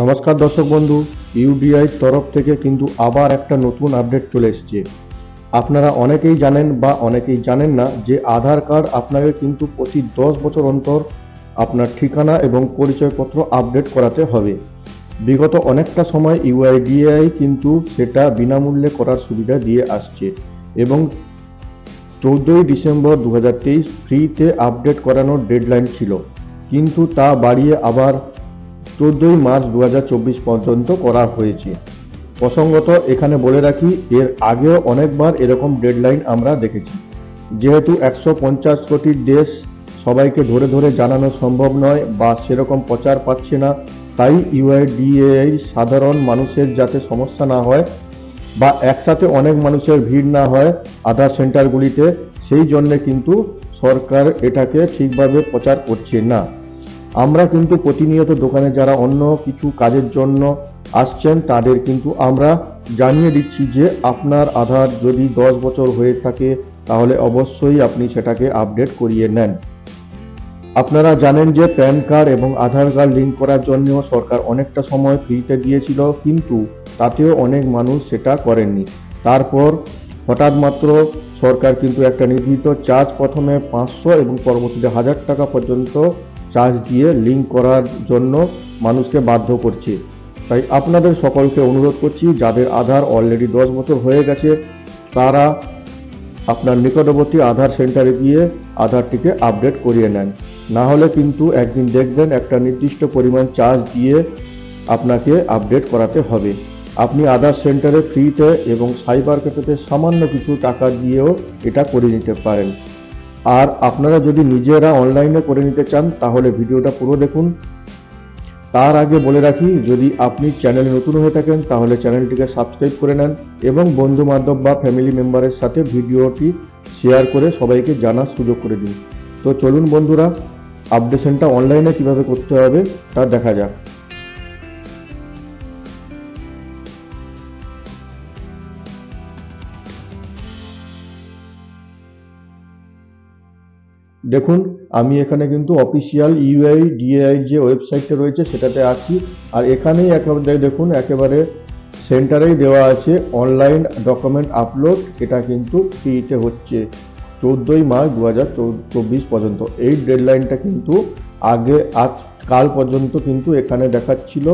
নমস্কার দর্শক বন্ধু, ইউডিআই তরফ থেকে কিন্তু আবার একটা নতুন আপডেট চলে এসেছে। আপনারা অনেকেই জানেন বা অনেকেই জানেন না যে আধার কার্ড আপনাকে কিন্তু প্রতি 10 বছর অন্তর আপনার ঠিকানা এবং পরিচয়পত্র আপডেট করাতে হবে। বিগত অনেকটা সময় ইউআইডিএআই কিন্তু সেটা বিনামূল্যে করার সুবিধা দিয়ে আসছে এবং 14ই ডিসেম্বর 2023 ফ্রিতে আপডেট করানোর ডেডলাইন ছিল, কিন্তু তা বাড়িয়ে আবার 14ই মার্চ 2024 পর্যন্ত করা হয়েছে। প্রসঙ্গত এখানে বলে রাখি, এর আগেও অনেকবার এরকম ডেডলাইন আমরা দেখেছি। যেহেতু 150 কোটির দেশ, সবাইকে ধরে ধরে জানানো সম্ভব নয় বা সেরকম প্রচার পাচ্ছে না, তাই ইউআইডিএআই সাধারণ মানুষের যাতে সমস্যা না হয় বা একসাথে অনেক মানুষের ভিড় না হয় আধার সেন্টারগুলিতে, সেই জন্য কিন্তু সরকার এটাকে ঠিকভাবে প্রচার করছে না। আমরা কিন্তু প্রতিনিয়ত দোকানে যারা অন্য কিছু কাজের জন্য আসছেন তাদের কিন্তু আমরা জানিয়ে দিচ্ছি যে আপনার আধার যদি 10 বছর হয়ে থাকে তাহলে অবশ্যই আপনি সেটাকে আপডেট করিয়ে নেন। আপনারা জানেন যে প্যান কার্ড এবং আধার কার্ড লিঙ্ক করার জন্য সরকার অনেকটা সময় ফ্রিতে দিয়েছিল, কিন্তু তাতেও অনেক মানুষ সেটা করেননি। তারপর হঠাৎ মাত্র সরকার কিন্তু একটা নির্ধারিত চার্জ, প্রথমে 500 এবং পরবর্তীতে 1000 টাকা পর্যন্ত চার্জ দিয়ে লিঙ্ক করার জন্য মানুষকে বাধ্য করছে। তাই আপনাদের সকলকে অনুরোধ করছি, যাদের আধার অলরেডি 10 বছর হয়ে গেছে তারা আপনার নিকটবর্তী আধার সেন্টারে গিয়ে আধারটিকে আপডেট করিয়ে নেন। না হলে কিন্তু একদিন দেখবেন একটা নির্দিষ্ট পরিমাণ চার্জ দিয়ে আপনাকে আপডেট করাতে হবে। আপনি আধার সেন্টারে ফ্রিতে এবং সাইবার ক্যাফেতে সামান্য কিছু টাকা দিয়েও এটা করে নিতে পারেন। আর আপনারা যদি নিজেরা অনলাইনে করে নিতে চান তাহলে ভিডিওটা পুরো দেখুন। তার আগে বলে রাখি, যদি আপনি চ্যানেলে নতুন হয়ে থাকেন তাহলে চ্যানেলটিকে সাবস্ক্রাইব করে নেন এবং বন্ধু বান্ধব বা ফ্যামিলি মেম্বারের সাথে ভিডিওটি শেয়ার করে সবাইকে জানার সুযোগ করে দিন। তো চলুন বন্ধুরা, আপডেশনটা অনলাইনে কিভাবে করতে হবে তা দেখা যাক। দেখুন, আমি এখানে কিন্তু অফিসিয়াল ইউআইডিএআই যে ওয়েবসাইটটা রয়েছে সেটাতে আছি। আর এখানেই একেবারে দেখুন, একেবারে সেন্টারেই দেওয়া আছে অনলাইন ডকুমেন্ট আপলোড। এটা কিন্তু ফ্রিতে হচ্ছে 14ই মার্চ 2024 পর্যন্ত। এই ডেডলাইনটা কিন্তু আগে কাল পর্যন্ত কিন্তু এখানে দেখাচ্ছিল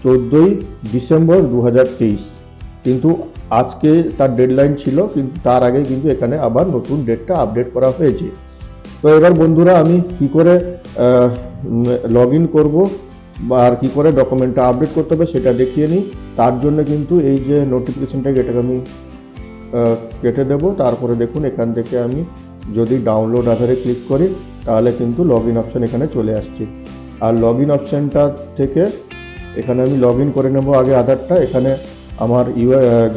14ই ডিসেম্বর 2023, কিন্তু আজকে তার ডেডলাইন ছিল, কিন্তু তার আগে কিন্তু এখানে আবার নতুন ডেটটা আপডেট করা হয়েছে। তো এবার বন্ধুরা, আমি কি করে লগ ইন করবো আর কি করে ডকুমেন্টটা আপডেট করতে হবে সেটা দেখিয়ে নিই। তার জন্য কিন্তু এই যে নোটিফিকেশনটা, এটাকে আমি কেটে দেবো। তারপরে দেখুন, এখান থেকে আমি যদি ডাউনলোড আধারে ক্লিক করি তাহলে কিন্তু লগ ইন অপশান এখানে চলে আসছে। আর লগ ইন অপশানটা থেকে এখানে আমি লগ ইন করে নেব আগে আধারটা। এখানে আমার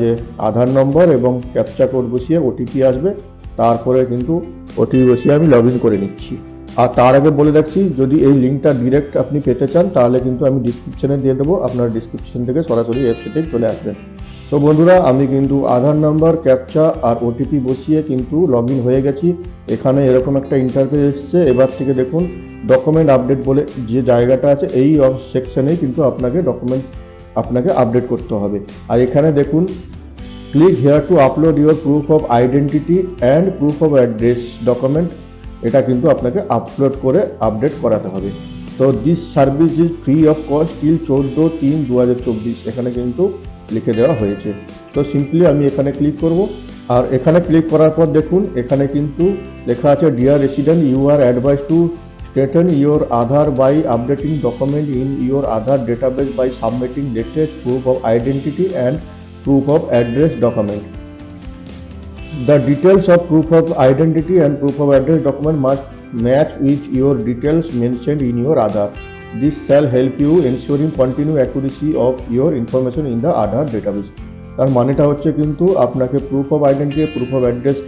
যে আধার নম্বর এবং ক্যাপচা কোড বসিয়ে ওটিপি আসবে, তারপরে কিন্তু ওটিপি বসিয়ে আমি লগ ইন করে নিচ্ছি। আর তার আগে বলে রাখছি, যদি এই লিঙ্কটা ডিরেক্ট আপনি পেতে চান তাহলে কিন্তু আমি ডিসক্রিপশনে দিয়ে দেবো, আপনার ডিসক্রিপশন থেকে সরাসরি ওয়েবসাইটে চলে আসবেন। তো বন্ধুরা, আমি কিন্তু আধার নাম্বার, ক্যাপচা আর ওটিপি বসিয়ে কিন্তু লগ ইন হয়ে গেছি। এখানে এরকম একটা ইন্টারফেস এসছে। এবার থেকে দেখুন, ডকুমেন্ট আপডেট বলে যে জায়গাটা আছে, এই সেকশনেই কিন্তু আপনাকে আপডেট করতে হবে। আর এখানে দেখুন, click here two upload your proof of identity and proof of address document. এটা কিন্তু আপনাকে আপলোড করে আপডেট করাতে হবে। তো this service is free of cost till 14/3/2024, এখানে কিন্তু লিখে দেওয়া হয়েছে। তো সিম্পলি আমি এখানে ক্লিক করব। আর এখানে ক্লিক করার পর দেখুন, এখানে কিন্তু লেখা আছে, dear resident, you are advise to strengthen your Aadhaar by updating document in your Aadhaar database by submitting latest proof of identity and proof of address document. The details of proof of identity and proof of address document must match with your details mentioned in your Aadhaar. This shall help you ensuring continued accuracy of your information in the Aadhaar database. তার মানেটা হচ্ছে কিন্তু আপনাকে proof of identity, proof of address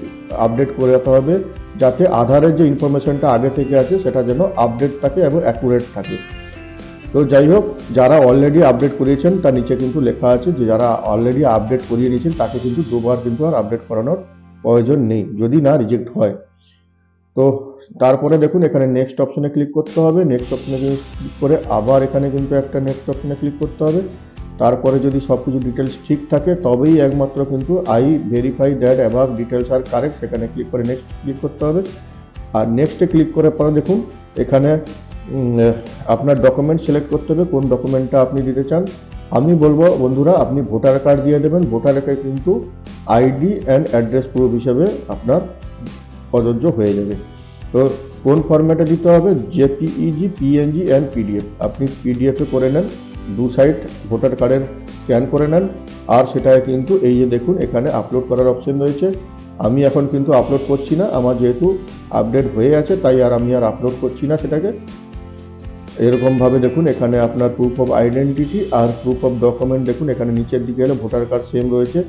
update করে রাখতে হবে, যাতে আধারের যে ইনফরমেশনটা আগে থেকে আছে সেটা যেন আপডেট থাকে এবং অ্যাকুরেট থাকে। তো যাই হোক, যারা অলরেডি আপডেট করিয়েছেন তার নিচে কিন্তু লেখা আছে যে যারা অলরেডি আপডেট করিয়ে নিয়েছেন তাকে কিন্তু দুবার কিন্তু আর আপডেট করানোর প্রয়োজন নেই, যদি না রিজেক্ট হয়। তো তারপরে দেখুন এখানে নেক্সট অপশনে ক্লিক করতে হবে। নেক্সট অপশনে ক্লিক করে আবার এখানে কিন্তু একটা নেক্সট অপশনে ক্লিক করতে হবে। তারপরে যদি সব কিছু ডিটেলস ঠিক থাকে তবেই একমাত্র কিন্তু I verify that above details are correct, সেখানে ক্লিক করে নেক্সট ক্লিক করতে হবে। আর নেক্সটে ক্লিক করার পরে দেখুন এখানে আপনার ডকুমেন্ট সিলেক্ট করতে হবে, কোন ডকুমেন্টটা আপনি দিতে চান। আমি বলবো বন্ধুরা আপনি ভোটার কার্ড দিয়ে দেবেন। ভোটার কার্ড কিন্তু আইডি অ্যান্ড অ্যাড্রেস প্রুফ হিসেবে আপনার প্রযোজ্য হয়ে যাবে। তো কোন ফরম্যাটে দিতে হবে, জেপিইজি, পিএনজি অ্যান্ড পিডিএফ। আপনি পিডিএফে করে নেন, 2 সাইড ভোটার কার্ডের স্ক্যান করে নেন, আর সেটাকে কিন্তু এই যে দেখুন এখানে আপলোড করার অপশন রয়েছে। আমি এখন কিন্তু আপলোড করছি না, আমার যেহেতু আপডেট হয়ে আছে তাই আমি আর আপলোড করছি না সেটাকে। এরকমভাবে দেখুন এখানে আপনার প্রুফ অফ আইডেন্টিটি আর প্রুফ অফ ডকুমেন্ট দেখুন এখানে নিচের দিকে এলে ভোটার কার্ড সেম রয়েছে,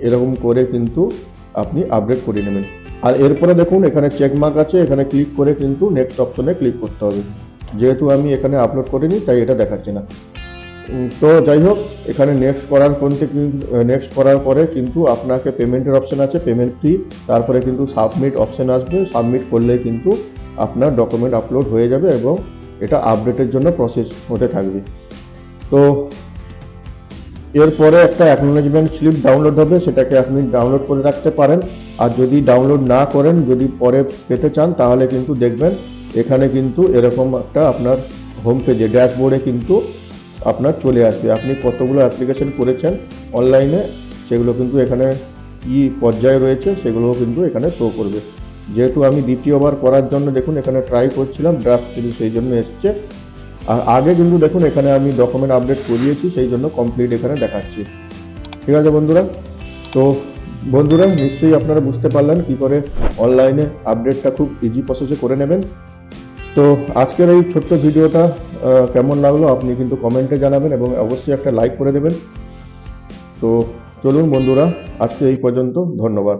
এরকম করে কিন্তু আপনি আপডেট করে নেবেন। আর এরপরে দেখুন এখানে চেকমার্ক আছে, এখানে ক্লিক করে কিন্তু নেক্সট অপশনে ক্লিক করতে হবে। যেহেতু আমি এখানে আপলোড করিনি তাই এটা দেখাচ্ছে না। তো যাই হোক, এখানে নেক্সট করার পরে কিন্তু আপনাকে পেমেন্টের অপশন আছে, পেমেন্ট ফি, তারপরে কিন্তু সাবমিট অপশন আসবে। সাবমিট করলে কিন্তু আপনার ডকুমেন্ট আপলোড হয়ে যাবে এবং এটা আপডেটের জন্য প্রসেস হতে থাকবে। তো এরপরে একটা অ্যাকনোলেজমেন্ট স্লিপ ডাউনলোড হবে, সেটাকে আপনি ডাউনলোড করে রাখতে পারেন। আর যদি ডাউনলোড না করেন, যদি পরে পেতে চান, তাহলে কিন্তু দেখবেন এখানে কিন্তু এরকম একটা আপনার হোম পেজে ড্যাশবোর্ডে কিন্তু আপনার চলে আসবে। আপনি কতগুলো অ্যাপ্লিকেশন করেছেন অনলাইনে সেগুলো কিন্তু এখানে কি পর্যায়ে রয়েছে সেগুলোও কিন্তু এখানে শো করবে। যেহেতু আমি দ্বিতীয়বার করার জন্য দেখুন এখানে ট্রাই করছিলাম, ড্রাফট কিন্তু সেই জন্য এসছে। আর আগে কিন্তু দেখুন এখানে আমি ডকুমেন্ট আপডেট করিয়েছি, সেই জন্য কমপ্লিট এখানে দেখাচ্ছি। ঠিক আছে বন্ধুরা, তো বন্ধুরা নিশ্চয়ই আপনারা বুঝতে পারলেন কি করে অনলাইনে আপডেটটা খুব ইজি প্রসেসে করে নেবেন। তো আজকের এই ছোট্ট ভিডিওটা কেমন লাগলো আপনি কিন্তু কমেন্টে জানাবেন এবং অবশ্যই একটা লাইক করে দেবেন। তো চলুন বন্ধুরা, আজকে এই পর্যন্ত, ধন্যবাদ।